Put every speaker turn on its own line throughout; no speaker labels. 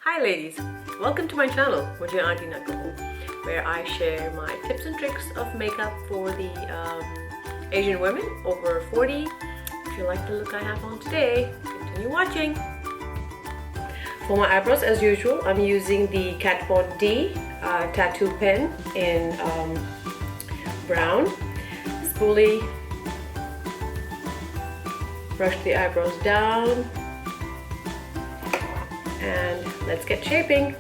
Hi ladies, welcome to my channel, Mujhe where I share my tips and tricks of makeup for the Asian women over 40. If you like the look I have on today, continue watching. For my eyebrows, as usual, I'm using the KatVonD Tattoo pen in brown. Spoolie, brush the eyebrows down, and let's get shaping.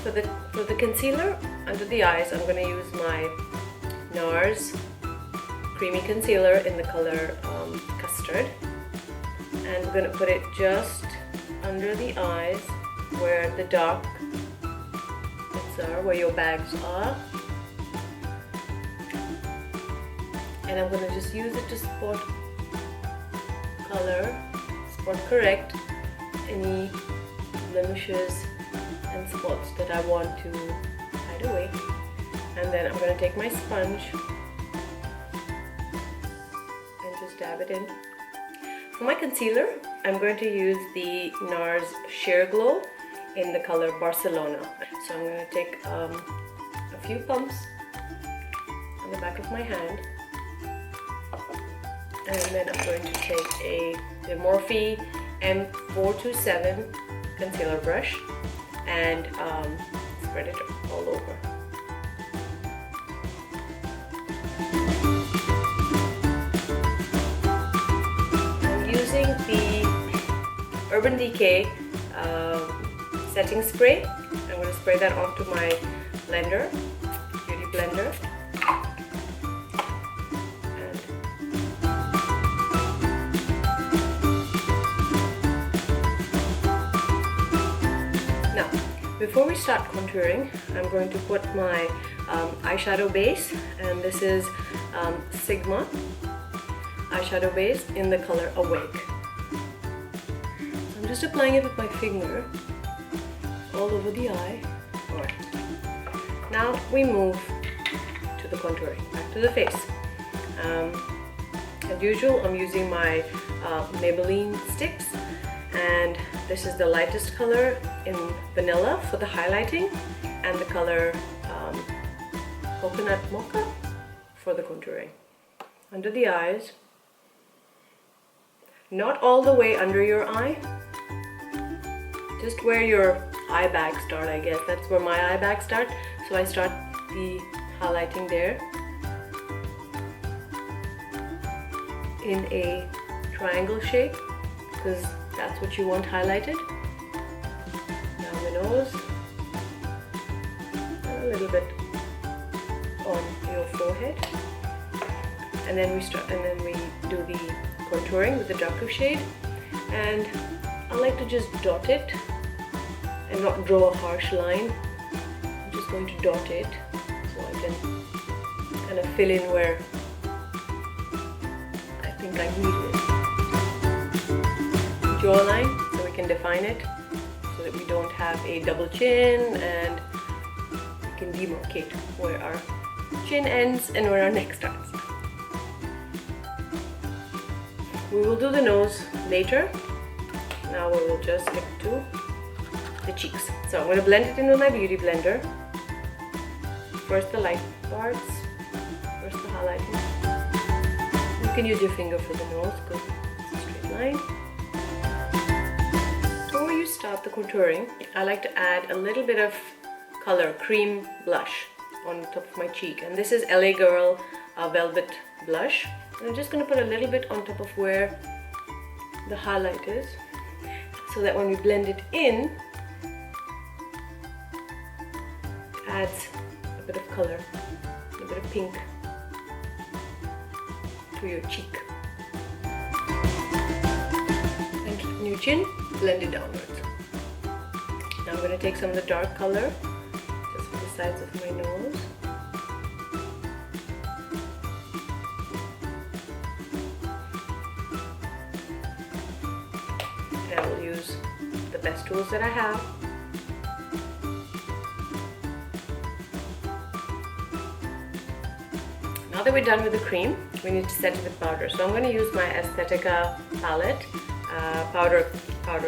For the concealer under the eyes, I'm going to use my NARS Creamy Concealer in the color Custard, and I'm going to put it just under the eyes where the dark bits are, where your bags are. And I'm going to just use it to spot color, spot correct any blemishes and spots that I want to hide away. And then I'm going to take my sponge and just dab it in. For my concealer, I'm going to use the NARS Sheer Glow in the color Barcelona. So I'm going to take a few pumps on the back of my hand. And then I'm going to take the Morphe M427 concealer brush and spread it all over. I'm using the Urban Decay setting spray. I'm going to spray that onto my blender, beauty blender. Before we start contouring, I'm going to put my eyeshadow base, and this is Sigma eyeshadow base in the color Awake. So I'm just applying it with my finger all over the eye. Alright. Now we move to the contouring, back to the face. As usual, I'm using my Maybelline sticks, and this is the lightest color in Vanilla for the highlighting, and the color Coconut Mocha for the contouring. Under the eyes, not all the way under your eye, just where your eye bags start, I guess. That's where my eye bags start. So I start the highlighting there in a triangle shape, because that's what you want highlighted. Down the nose, and a little bit on your forehead, and then we do the contouring with the darker shade. And I like to just dot it and not draw a harsh line. I'm just going to dot it so I can kind of fill in where I think I need it. Jawline, so we can define it so that we don't have a double chin, and we can demarcate where our chin ends and where our neck starts. We will do the nose later. Now we will just stick to the cheeks. So I'm going to blend it in with my beauty blender. First the light parts, first the highlighting. You can use your finger for the nose because it's a straight line. Before you start the contouring, I like to add a little bit of color, cream blush on top of my cheek, and this is LA Girl Velvet Blush. And I'm just going to put a little bit on top of where the highlight is, so that when we blend it in, it adds a bit of color, a bit of pink to your cheek. And on your chin, blend it downwards. Now I'm going to take some of the dark color just for the sides of my nose. And I will use the best tools that I have. Now that we're done with the cream, we need to set it with powder. So I'm going to use my Aesthetica palette, powder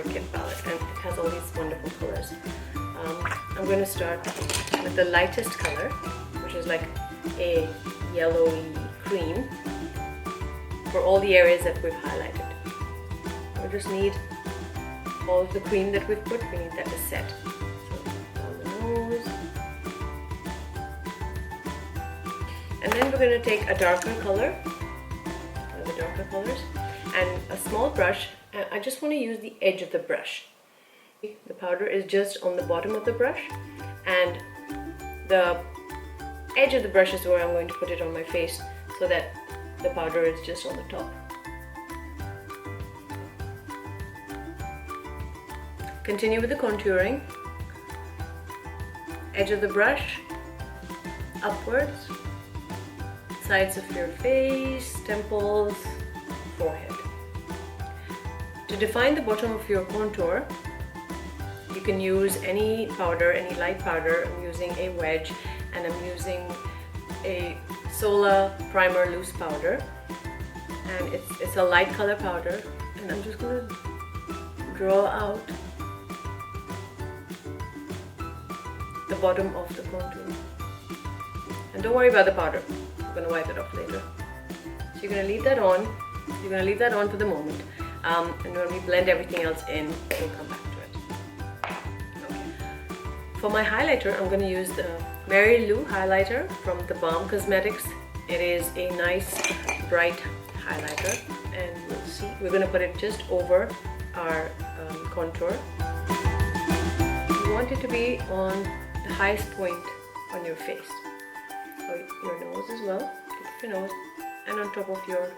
kit palette, and it has all these wonderful colors. I'm going to start with the lightest color, which is like a yellowy cream, for all the areas that we've highlighted. We just need all of the cream that we've put, we need that to set. So on the nose. And then we're going to take a darker color, one of the darker colors, and a small brush. And I just want to use the edge of the brush. The powder is just on the bottom of the brush, and the edge of the brush is where I'm going to put it on my face, so that the powder is just on the top. Continue with the contouring. Edge of the brush, upwards, sides of your face, temples, forehead. To define the bottom of your contour, you can use any powder, any light powder. I'm using a wedge, and I'm using a Sola primer loose powder, and it's a light color powder, and I'm just going to draw out the bottom of the contour. And don't worry about the powder, I'm going to wipe it off later. So you're going to leave that on. You're going to leave that on for the moment, and when we blend everything else in, we'll come back to it. Okay. For my highlighter, I'm going to use the Mary Lou highlighter from the Balm Cosmetics. It is a nice bright highlighter, and you'll see we're going to put it just over our contour. You want it to be on the highest point on your face, or your nose as well, tip of your nose, and on top of your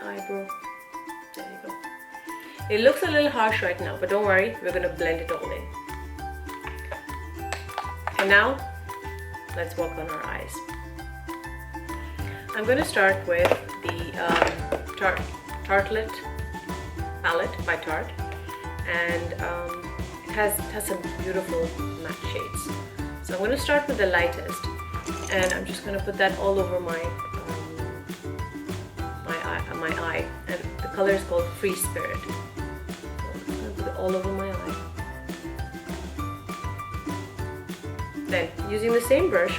eyebrow. There you go. It looks a little harsh right now, but don't worry, we're going to blend it all in. And now let's work on our eyes. I'm going to start with the Tartlette palette by Tarte, and it has some beautiful matte shades. So I'm going to start with the lightest, and I'm just going to put that all over my eye, and the color is called Free Spirit. So I'm just going to put it all over my eye. Then, using the same brush,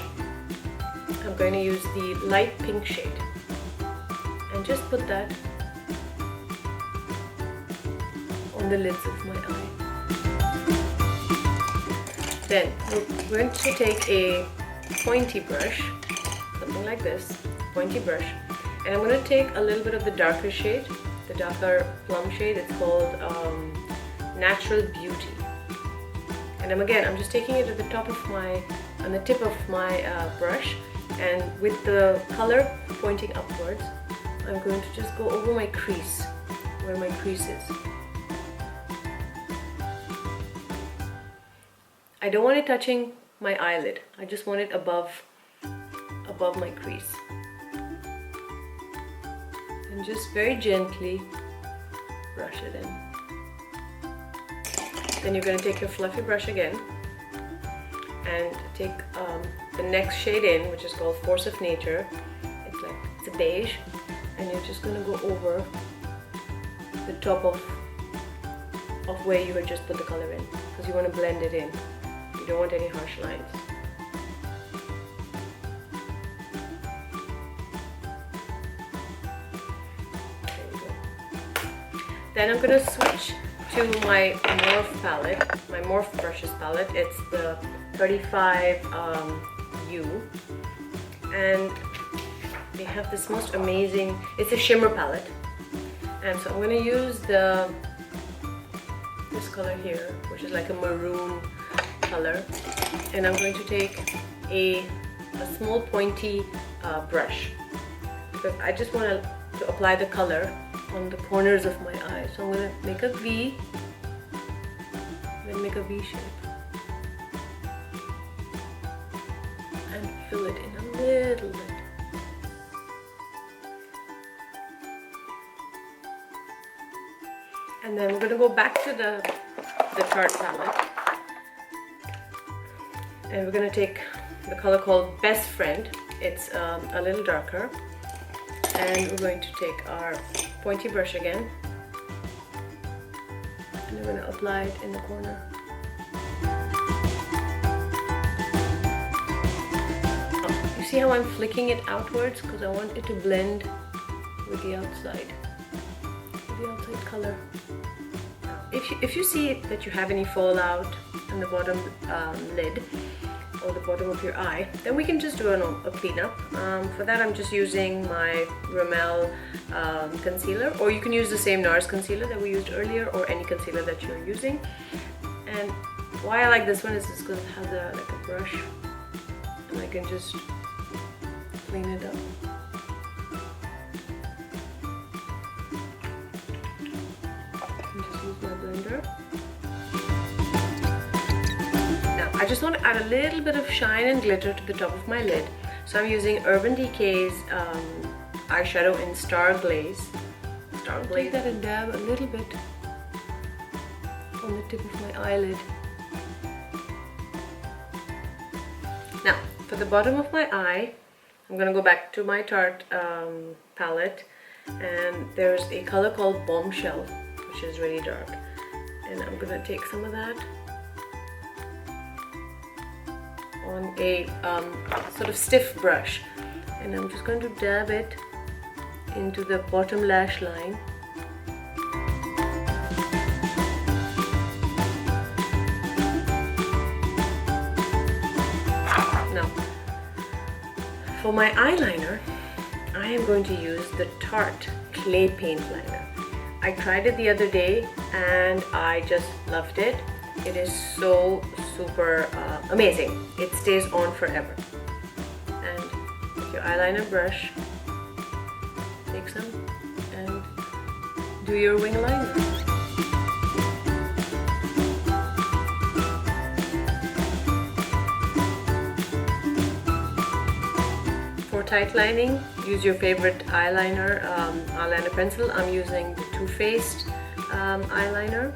I'm going to use the light pink shade and just put that on the lids of my eye. Then we're going to take a pointy brush, something like this, pointy brush, and I'm going to take a little bit of the darker shade, the darker plum shade. It's called Natural Beauty. And I'm just taking it at the top of on the tip of my brush, and with the color pointing upwards, I'm going to just go over my crease, where my crease is. I don't want it touching my eyelid. I just want it above my crease. And just very gently brush it in. Then you're going to take your fluffy brush again and take the next shade in, which is called Force of Nature. It's a beige, and you're just going to go over the top of where you had just put the color in, because you want to blend it in. You don't want any harsh lines. There you go. Then I'm going to switch to my Morph palette, my Morph Brushes palette. It's the 35U, and they have this most amazing, it's a shimmer palette, and so I'm going to use this color here, which is like a maroon color, and I'm going to take a small pointy brush, because I just want to apply the color on the corners of my eyes. So I'm going to make a V, then make a V shape, and fill it in a little bit. And then we're going to go back to the Tarte palette, and we're going to take the color called Best Friend, it's a little darker. And we're going to take our pointy brush again, and we're going to apply it in the corner. You see how I'm flicking it outwards because I want it to blend with the outside color. If you see that you have any fallout on the bottom lid or the bottom of your eye, then we can just do a cleanup. For that, I'm just using my Rimmel concealer, or you can use the same NARS concealer that we used earlier, or any concealer that you're using. And why I like this one is just because it has like a brush, and I can just clean it up. I just want to add a little bit of shine and glitter to the top of my lid. So I'm using Urban Decay's eyeshadow in Star Glaze. Take that and dab a little bit on the tip of my eyelid. Now, for the bottom of my eye, I'm going to go back to my Tarte palette, and there's a color called Bombshell, which is really dark. And I'm going to take some of that on a sort of stiff brush, and I'm just going to dab it into the bottom lash line. Now, for my eyeliner, I am going to use the Tarte Clay Paint Liner. I tried it the other day and I just loved it. It is so super amazing. It stays on forever. And with your eyeliner brush, take some and do your wing liner. For tight lining, use your favorite eyeliner pencil. I'm using the Too Faced eyeliner.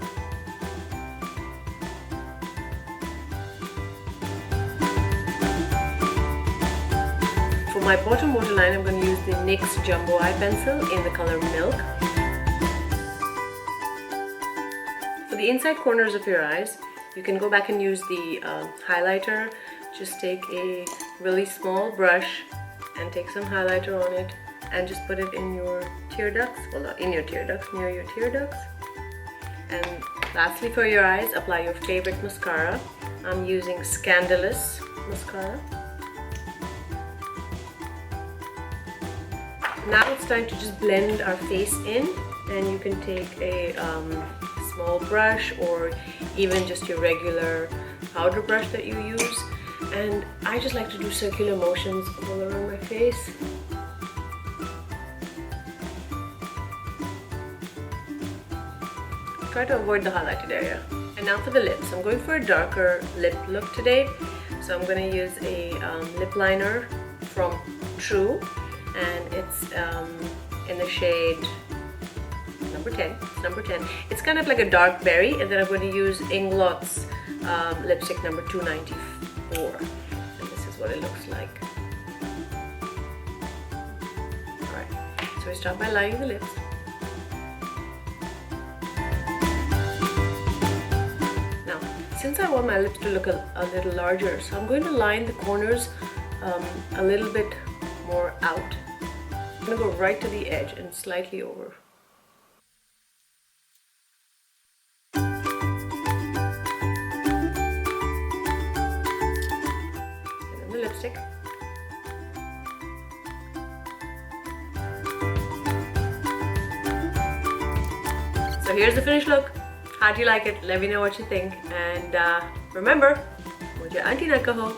For my bottom waterline, I'm going to use the NYX Jumbo Eye Pencil in the color Milk. For the inside corners of your eyes, you can go back and use the highlighter. Just take a really small brush and take some highlighter on it and just put it in your tear ducts, well, not in your tear ducts, near your tear ducts. And lastly, for your eyes, apply your favorite mascara. I'm using Scandalous mascara. Now it's time to just blend our face in, and you can take a small brush or even just your regular powder brush that you use. And I just like to do circular motions all around my face. Try to avoid the highlighted area. And now for the lips. I'm going for a darker lip look today. So I'm going to use a lip liner from True. And it's in the shade number 10. It's number 10. It's kind of like a dark berry. And then I'm going to use Inglot's lipstick number 294. And this is what it looks like. Alright, so we start by lining the lips. Now, since I want my lips to look a little larger, so I'm going to line the corners a little bit more out. I'm going to go right to the edge and slightly over. And then the lipstick. So here's the finished look. How do you like it? Let me know what you think. And remember, Mujhe Aunty na kaho.